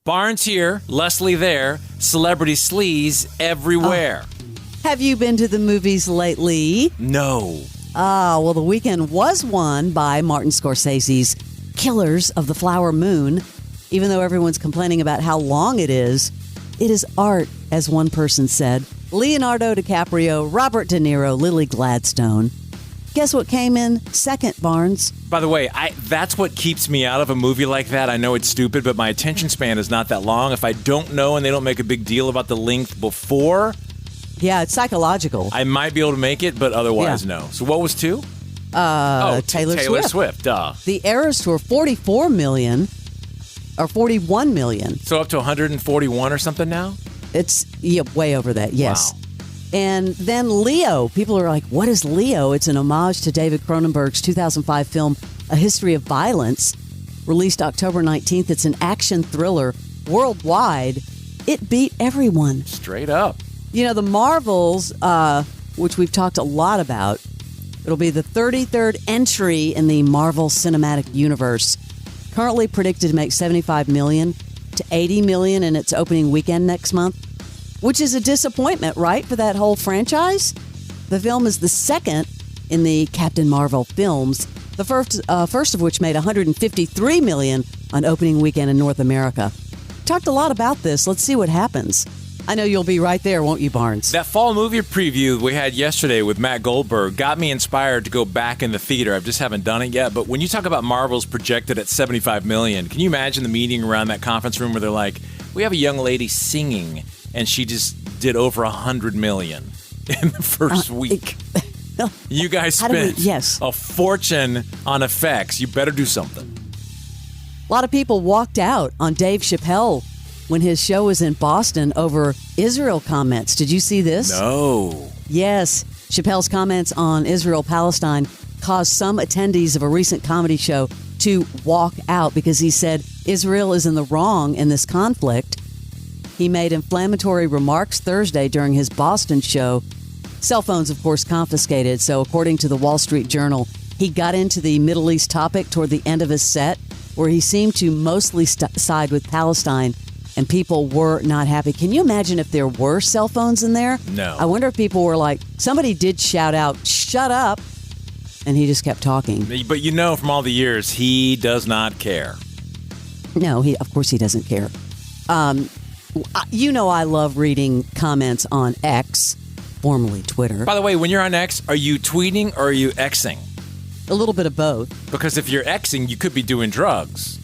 Barnes here, Leslie there, celebrity sleaze everywhere. Have you been to the movies lately? No. Well, the weekend was won by Martin Scorsese's Killers of the Flower Moon. Even though everyone's complaining about how long it is art, as one person said. Leonardo DiCaprio, Robert De Niro, Lily Gladstone. Guess what came in second, Barnes? By the way, that's what keeps me out of a movie like that. I know it's stupid, but my attention span is not that long. If I don't know and they don't make a big deal about the length before... Yeah, it's psychological. I might be able to make it, but otherwise, no. So what was 2? Taylor Swift. Duh. The Eras Tour, 44 million, or 41 million. So up to 141 or something now? It's way over that, yes. Wow. And then Leo. People are like, what is Leo? It's an homage to David Cronenberg's 2005 film, A History of Violence, released October 19th. It's an action thriller worldwide. It beat everyone. Straight up. You know, the Marvels, which we've talked a lot about, it'll be the 33rd entry in the Marvel Cinematic Universe. Currently predicted to make $75 million to $80 million in its opening weekend next month, which is a disappointment, right, for that whole franchise? The film is the second in the Captain Marvel films, the first of which made $153 million on opening weekend in North America. Talked a lot about this. Let's see what happens. I know you'll be right there, won't you, Barnes? That fall movie preview we had yesterday with Matt Goldberg got me inspired to go back in the theater. I just haven't done it yet. But when you talk about Marvel's projected at $75 million, can you imagine the meeting around that conference room where they're like, we have a young lady singing, and she just did over $100 million in the first week. You guys spent a fortune on effects. You better do something. A lot of people walked out on Dave Chappelle when his show was in Boston over Israel comments. Did you see this? No. Yes. Chappelle's comments on Israel-Palestine caused some attendees of a recent comedy show to walk out because he said Israel is in the wrong in this conflict. He made inflammatory remarks Thursday during his Boston show. Cell phones, of course, confiscated. So according to the Wall Street Journal, he got into the Middle East topic toward the end of his set, where he seemed to mostly side with Palestine, and people were not happy. Can you imagine if there were cell phones in there? No. I wonder if people were like, somebody did shout out, shut up, and he just kept talking. But you know from all the years, he does not care. No, of course he doesn't care. You know I love reading comments on X, formerly Twitter. By the way, when you're on X, are you tweeting or are you Xing? A little bit of both. Because if you're Xing, you could be doing drugs.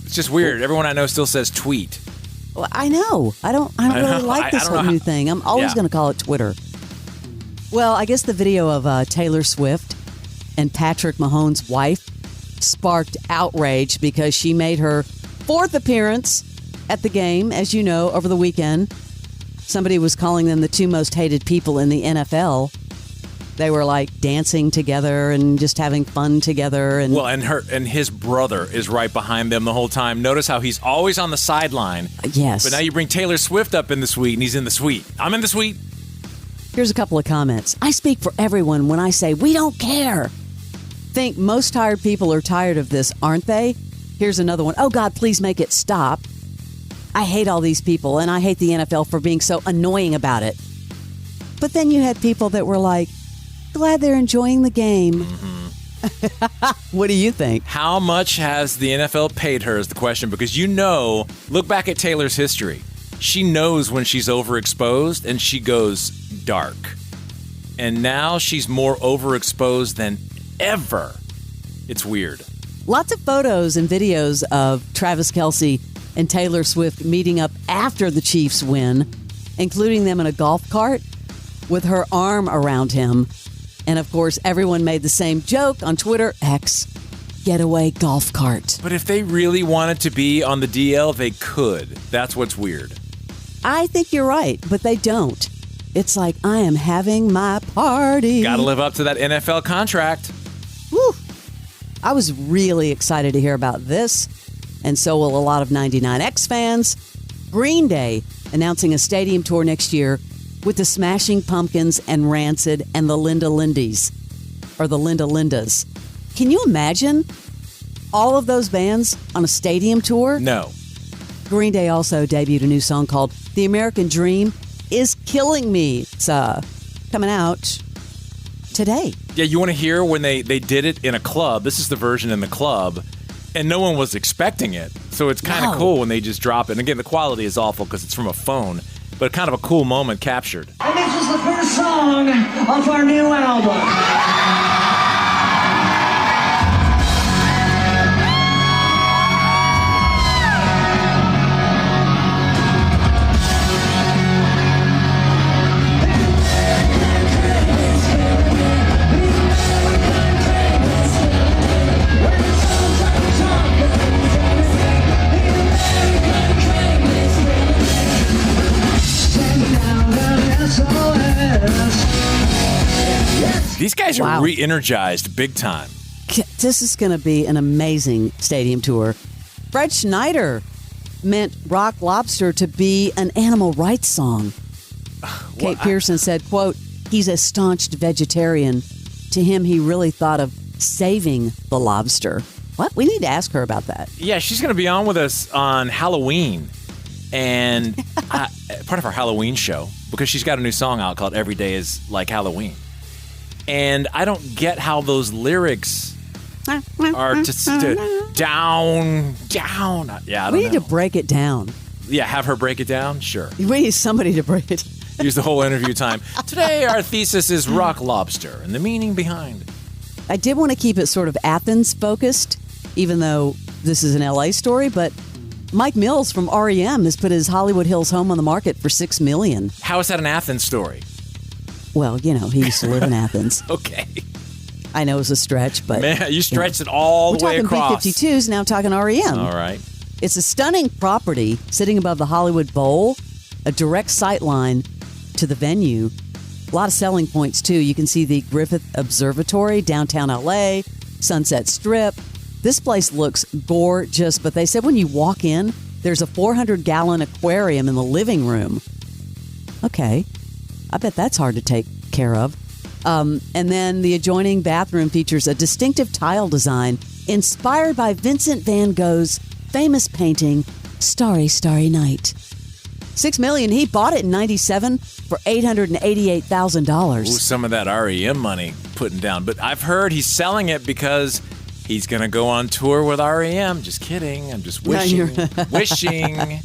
It's just weird. Everyone I know still says tweet. Well, I know. I don't really like this whole new thing. I'm always going to call it Twitter. Well, I guess the video of Taylor Swift and Patrick Mahomes' wife sparked outrage because she made her 4th appearance at the game, as you know, over the weekend. Somebody was calling them the 2 most hated people in the NFL. They were like dancing together and just having fun together. And well, and his brother is right behind them the whole time. Notice how he's always on the sideline. Yes. But now you bring Taylor Swift up in the suite, and he's in the suite. I'm in the suite. Here's a couple of comments. I speak for everyone when I say we don't care. Think most tired people are tired of this, aren't they? Here's another one. Oh, God, please make it stop. I hate all these people, and I hate the NFL for being so annoying about it. But then you had people that were like, glad they're enjoying the game. Mm-hmm. What do you think? How much has the NFL paid her is the question, because look back at Taylor's history. She knows when she's overexposed and she goes dark. And now she's more overexposed than ever. It's weird. Lots of photos and videos of Travis Kelce and Taylor Swift meeting up after the Chiefs win, including them in a golf cart with her arm around him. And, of course, everyone made the same joke on Twitter, X, getaway golf cart. But if they really wanted to be on the DL, they could. That's what's weird. I think you're right, but they don't. It's like, I am having my party. Got to live up to that NFL contract. Woo. I was really excited to hear about this, and so will a lot of 99X fans. Green Day announcing a stadium tour next year with the Smashing Pumpkins and Rancid and the Linda Lindas. Can you imagine all of those bands on a stadium tour? No. Green Day also debuted a new song called The American Dream Is Killing Me. It's coming out today. Yeah, you want to hear when they did it in a club? This is the version in the club, and no one was expecting it. So it's kind of cool when they just drop it. And again, the quality is awful because it's from a phone, but kind of a cool moment captured. And this is the first song of our new album. These guys are re-energized big time. This is going to be an amazing stadium tour. Fred Schneider meant Rock Lobster to be an animal rights song. Kate Pearson said, quote, he's a staunch vegetarian. To him, he really thought of saving the lobster. What? We need to ask her about that. Yeah, she's going to be on with us on Halloween. And part of our Halloween show, because she's got a new song out called Every Day is Like Halloween. And I don't get how those lyrics are down. Yeah, I don't know. We need to break it down. Yeah, have her break it down? Sure. We need somebody to break it. Use the whole interview time. Today, our thesis is Rock Lobster and the meaning behind it. I did want to keep it sort of Athens-focused, even though this is an L.A. story, but Mike Mills from REM has put his Hollywood Hills home on the market for $6 million. How is that an Athens story? Well, you know, he used to live in Athens. Okay. I know it was a stretch, but... Man, you stretched it all the way across. We're talking B-52s, now talking REM. All right. It's a stunning property sitting above the Hollywood Bowl, a direct sight line to the venue. A lot of selling points, too. You can see the Griffith Observatory, downtown L.A., Sunset Strip. This place looks gorgeous, but they said when you walk in, there's a 400-gallon aquarium in the living room. Okay. I bet that's hard to take care of. And then the adjoining bathroom features a distinctive tile design inspired by Vincent van Gogh's famous painting, Starry, Starry Night. $6 million. He bought it in '97 for $888,000. Ooh, some of that REM money putting down. But I've heard he's selling it because he's going to go on tour with REM. Just kidding. I'm just wishing. Wishing.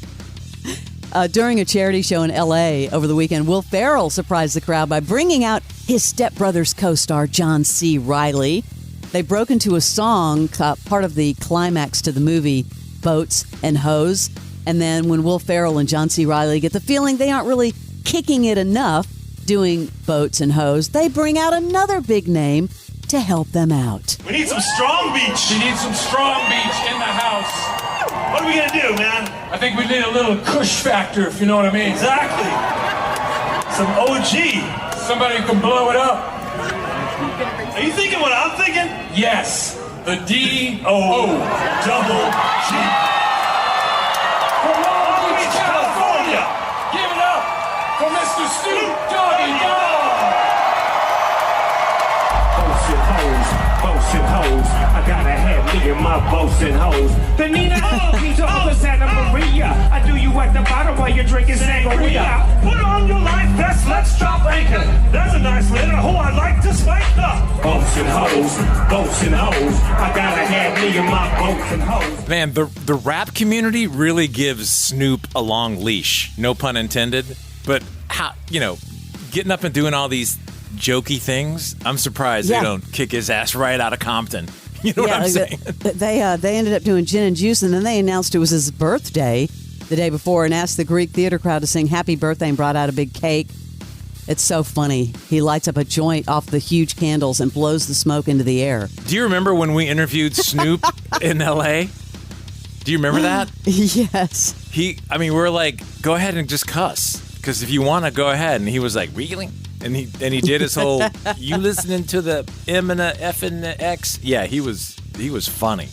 During a charity show in L.A. over the weekend, Will Ferrell surprised the crowd by bringing out his Step Brothers co-star, John C. Reilly. They broke into a song, part of the climax to the movie, Boats and Hoes. And then when Will Ferrell and John C. Reilly get the feeling they aren't really kicking it enough doing Boats and Hoes, they bring out another big name to help them out. We need some strong beach. We need some strong beach in the house. What are we gonna do, man? I think we need a little Kush factor, if you know what I mean. Exactly. Some OG. Somebody who can blow it up. Are you thinking what I'm thinking? Yes, the D-O double G. From Long Beach, Beach, California. California. Give it up for Mr. Snoop Doggy Dogg. Boats and hoes. I gotta have me and my boats and hoes. The Nina Peter over Santa Maria. I do you at the bottom while you're drinking sangria. Put on your life vest, let's drop anchor. There's a nice little who I like to spank up. Boats and hoes. I gotta have me and my boats and hoes. Man, the rap community really gives Snoop a long leash. No pun intended. But how, getting up and doing all these jokey things, I'm surprised they don't kick his ass right out of Compton. You know what I'm saying? They ended up doing Gin and Juice, and then they announced it was his birthday the day before and asked the Greek theater crowd to sing Happy Birthday and brought out a big cake. It's so funny. He lights up a joint off the huge candles and blows the smoke into the air. Do you remember when we interviewed Snoop in L.A.? Do you remember that? Yes. We were like, go ahead and just cuss, because if you want to, go ahead. And he was like, really? And he did his whole, you listening to the M and the F and the X? Yeah, he was funny.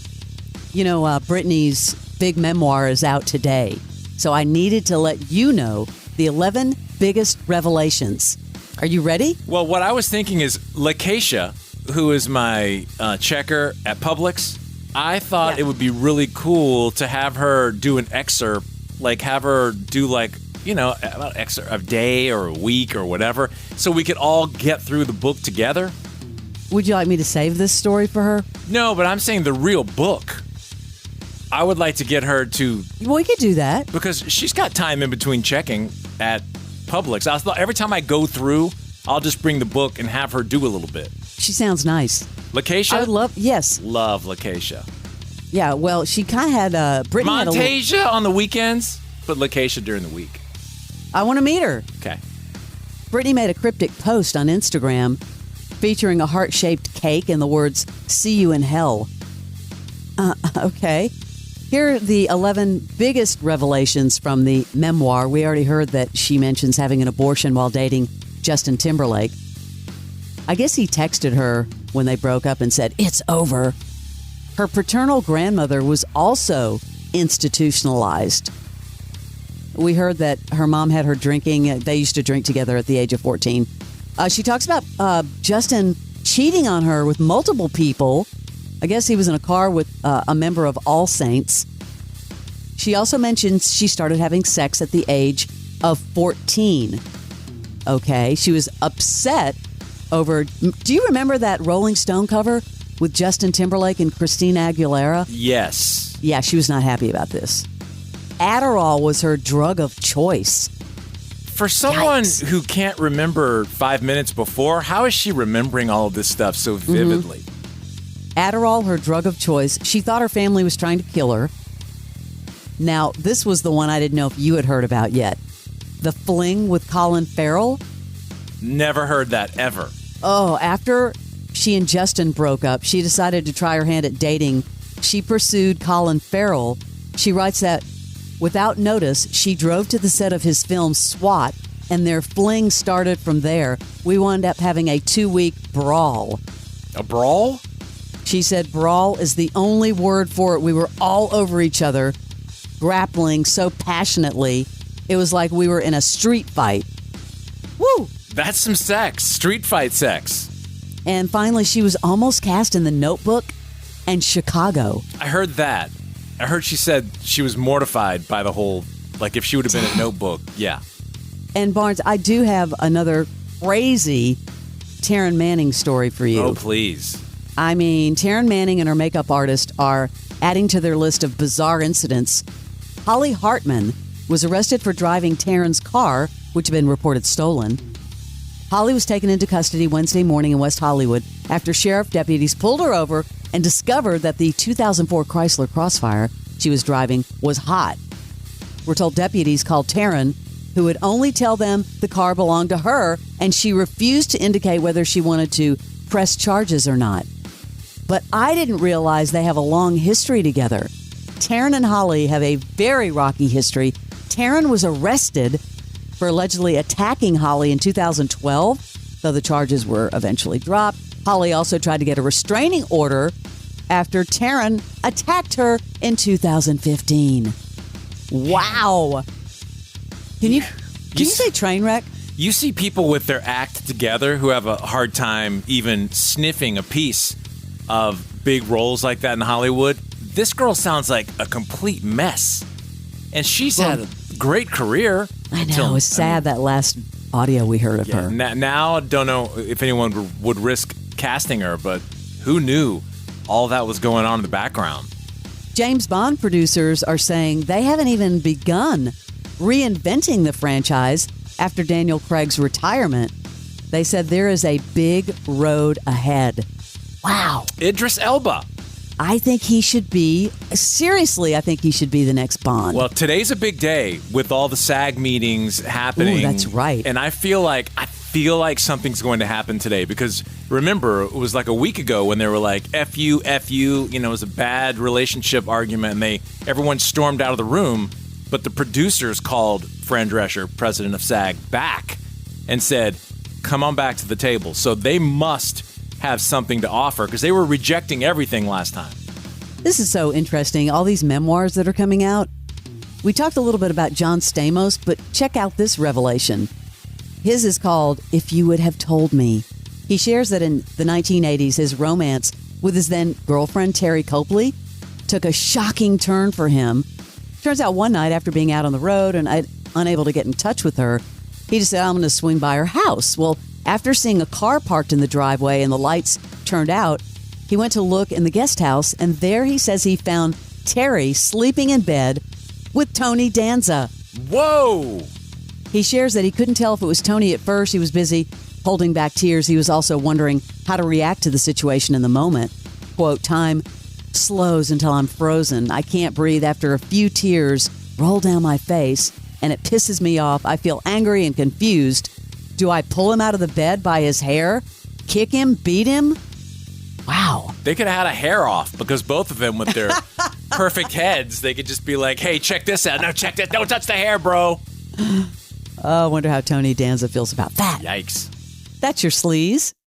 Britney's big memoir is out today. So I needed to let you know the 11 biggest revelations. Are you ready? Well, what I was thinking is Lakeisha, who is my checker at Publix, I thought it would be really cool to have her do an excerpt Like, have her do, like, you know, a day or a week or whatever, so we could all get through the book together. Would you like me to save this story for her? No, but I'm saying the real book. I would like to get her to... Well, we could do that. Because she's got time in between checking at Publix. I thought every time I go through, I'll just bring the book and have her do a little bit. She sounds nice. Lakeisha? I would love... Yes. Love Lakeisha. Yeah, well, she kind of had... Brittany Montasia on the weekends, but Lakeisha during the week. I want to meet her. Okay. Brittany made a cryptic post on Instagram featuring a heart-shaped cake and the words, "See you in hell." Okay. Here are the 11 biggest revelations from the memoir. We already heard that she mentions having an abortion while dating Justin Timberlake. I guess he texted her when they broke up and said, "It's over." Her paternal grandmother was also institutionalized. We heard that her mom had her drinking. They used to drink together at the age of 14. She talks about Justin cheating on her with multiple people. I guess he was in a car with a member of All Saints. She also mentions she started having sex at the age of 14. Okay, she was upset over... Do you remember that Rolling Stone cover with Justin Timberlake and Christina Aguilera? Yes. Yeah, she was not happy about this. Adderall was her drug of choice. For someone Yikes. who can't remember 5 minutes before, how is she remembering all of this stuff so vividly? Adderall, her drug of choice. She thought her family was trying to kill her. Now, this was the one I didn't know if you had heard about yet. The fling with Colin Farrell. Never heard that ever. Oh, after she and Justin broke up, she decided to try her hand at dating. She pursued Colin Farrell. She writes that without notice, she drove to the set of his film SWAT, and their fling started from there. We wound up having a 2-week brawl. A brawl? She said brawl is the only word for it. We were all over each other, grappling so passionately. It was like we were in a street fight. Woo! That's some sex. Street fight sex. And finally, she was almost cast in The Notebook and Chicago. I heard that. I heard she said she was mortified by the whole, like if she would have been in Notebook. Yeah. And Barnes, I do have another crazy Taryn Manning story for you. Oh, please. I mean, Taryn Manning and her makeup artist are adding to their list of bizarre incidents. Holly Hartman was arrested for driving Taryn's car, which had been reported stolen. Holly was taken into custody Wednesday morning in West Hollywood after sheriff deputies pulled her over and discovered that the 2004 Chrysler Crossfire she was driving was hot. We're told deputies called Taryn, who would only tell them the car belonged to her, and she refused to indicate whether she wanted to press charges or not. But I didn't realize they have a long history together. Taryn and Holly have a very rocky history. Taryn was arrested for allegedly attacking Holly in 2012, though the charges were eventually dropped. Holly also tried to get a restraining order after Taryn attacked her in 2015. Wow. Can you say train wreck? You see people with their act together who have a hard time even sniffing a piece of big roles like that in Hollywood. This girl sounds like a complete mess. And she's had a great career. I know. It's sad, that last audio we heard of her. Now, don't know if anyone would risk casting her, but who knew all that was going on in the background? James Bond producers are saying they haven't even begun reinventing the franchise after Daniel Craig's retirement. They said there is a big road ahead. Wow. Idris Elba. I think he should be, seriously, I think he should be the next Bond. Well, today's a big day with all the SAG meetings happening. Ooh, that's right. And I feel like something's going to happen today because remember, it was like a week ago when they were like, F you, you know, it was a bad relationship argument and everyone stormed out of the room, but the producers called Fran Drescher, president of SAG, back and said, come on back to the table. So they must have something to offer because they were rejecting everything last time. This is so interesting. All these memoirs that are coming out. We talked a little bit about John Stamos, but check out this revelation. His is called If You Would Have Told Me. He shares that in the 1980s, his romance with his then girlfriend, Terry Copley, took a shocking turn for him. Turns out one night after being out on the road and unable to get in touch with her, he just said, I'm going to swing by her house. Well, after seeing a car parked in the driveway and the lights turned out, he went to look in the guest house, and there he says he found Terry sleeping in bed with Tony Danza. Whoa! He shares that he couldn't tell if it was Tony at first. He was busy holding back tears. He was also wondering how to react to the situation in the moment. Quote, time slows until I'm frozen. I can't breathe after a few tears roll down my face, and it pisses me off. I feel angry and confused. Do I pull him out of the bed by his hair? Kick him? Beat him? Wow. They could have had a hair off because both of them with their perfect heads, they could just be like, hey, check this out. No, check this. Don't touch the hair, bro. Oh, I wonder how Tony Danza feels about that. Yikes. That's your sleaze.